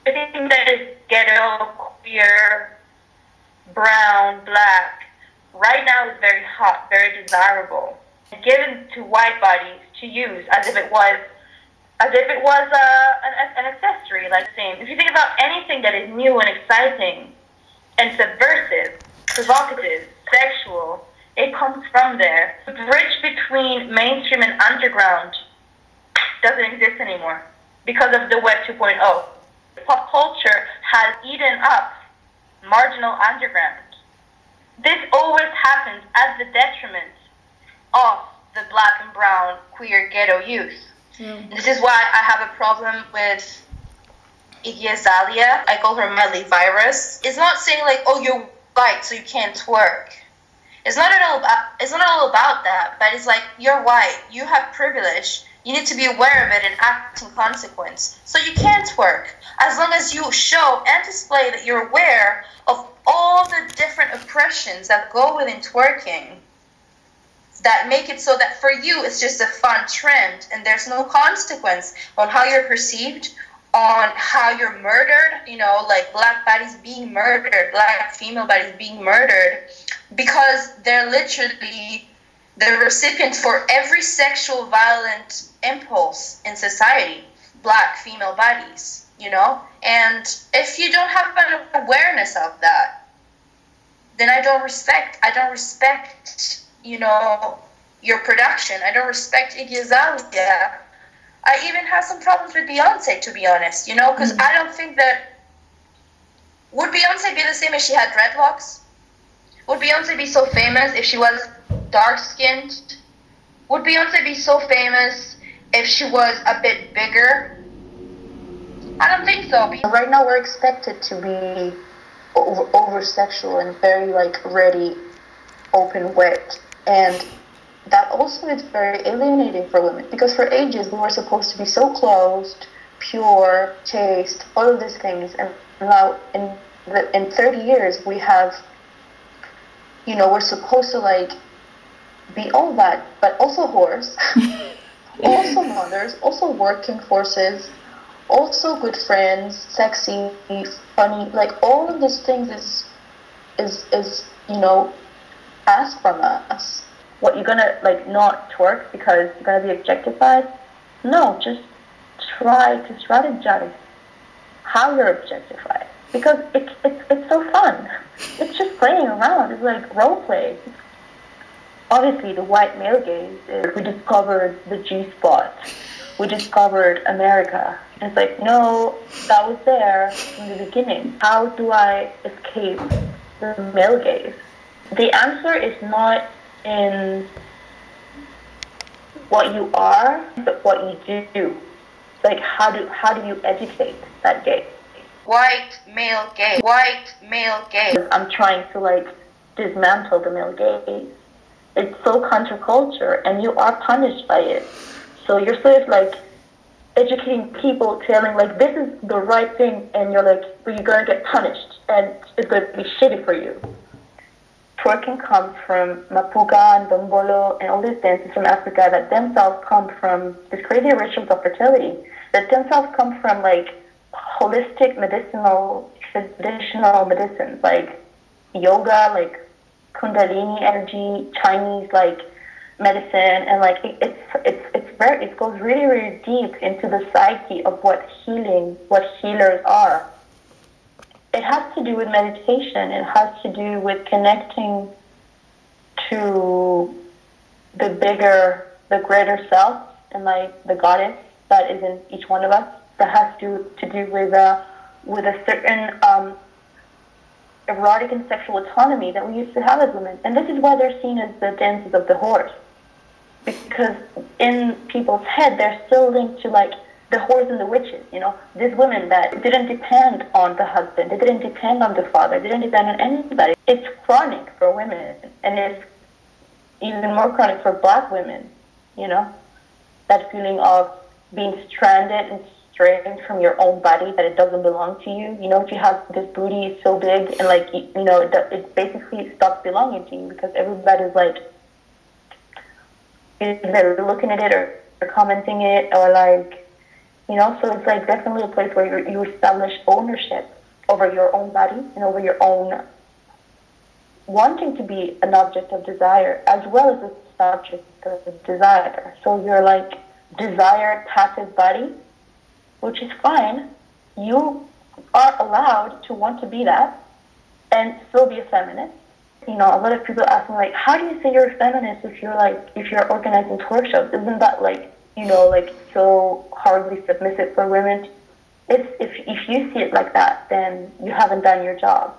everything that is ghetto, queer, brown, black, right now is very hot, very desirable, given to white bodies to use as if it was an accessory, like the same. If you think about anything that is new and exciting and subversive, provocative, sexual, it comes from there. The bridge between mainstream and underground doesn't exist anymore because of the Web 2.0. Pop culture has eaten up marginal underground. This always happens at the detriment of the black and brown queer ghetto youth. This is why I have a problem with Iggy Azalea. I call her Miley Virus. It's not saying like, oh, you're white, so you can't twerk. It's not all about that, but it's like, you're white, you have privilege, you need to be aware of it and act in consequence. So you can twerk, as long as you show and display that you're aware of all the different oppressions that go within twerking, that make it so that for you it's just a fun trend and there's no consequence on how you're perceived, on how you're murdered, like black bodies being murdered, black female bodies being murdered, because they're literally the recipient for every sexual violent impulse in society, black female bodies, And if you don't have an awareness of that, then I don't respect, your production. I don't respect Iggy Azalea. I even have some problems with Beyonce, to be honest, because I don't think that... Would Beyonce be the same if she had dreadlocks? Would Beyonce be so famous if she was dark-skinned? Would Beyonce be so famous if she was a bit bigger? I don't think so. Right now we're expected to be over-sexual and very, ready, open, wet. And that also is very alienating for women, because for ages we were supposed to be so closed, pure, chaste, all of these things, and now in 30 years we have, we're supposed to be all that, but also whores, also mothers, also working forces, also good friends, sexy, funny, all of these things is asked from us. What, you're gonna not twerk because you're gonna be objectified? No, just try to strategize how you're objectified, because it's so fun. It's just playing around. It's like role play. Obviously, the white male gaze is, we discovered the G-spot. We discovered America. And it's like, no, that was there from the beginning. How do I escape the male gaze? The answer is not in what you are, but what you do. How do you educate that gaze? White male gaze. White male gaze. I'm trying to dismantle the male gaze. It's so counterculture, and you are punished by it. So you're sort of educating people, telling this is the right thing, and you're but you're gonna get punished, and it's gonna be shitty for you. Twerking comes from Mapuga and Dombolo and all these dances from Africa that themselves come from these crazy rituals of fertility, that themselves come from holistic medicinal, traditional medicines, yoga, Kundalini energy, Chinese medicine, and it goes really, really deep into the psyche of what healers are. It has to do with meditation. It has to do with connecting to the greater self, and the goddess that is in each one of us. That has to do with a certain erotic and sexual autonomy that we used to have as women. And this is why they're seen as the dances of the horse. Because in people's head, they're still linked to the whores and the witches, these women that didn't depend on the husband, they didn't depend on the father, they didn't depend on anybody. It's chronic for women, and it's even more chronic for black women, that feeling of being stranded and strained from your own body, that it doesn't belong to you. If you have this booty so big and it basically stops belonging to you, because everybody's either looking at it or commenting it, or You know, so it's like definitely a place where you establish ownership over your own body and over your own wanting to be an object of desire as well as a subject of desire. So you're like desire passive body, which is fine. You are allowed to want to be that and still be a feminist. You know, a lot of people ask me like, how do you say you're a feminist if you're organizing twerk shows? Isn't that like, you know, like so horribly submissive for women? If you see it like that, then you haven't done your job.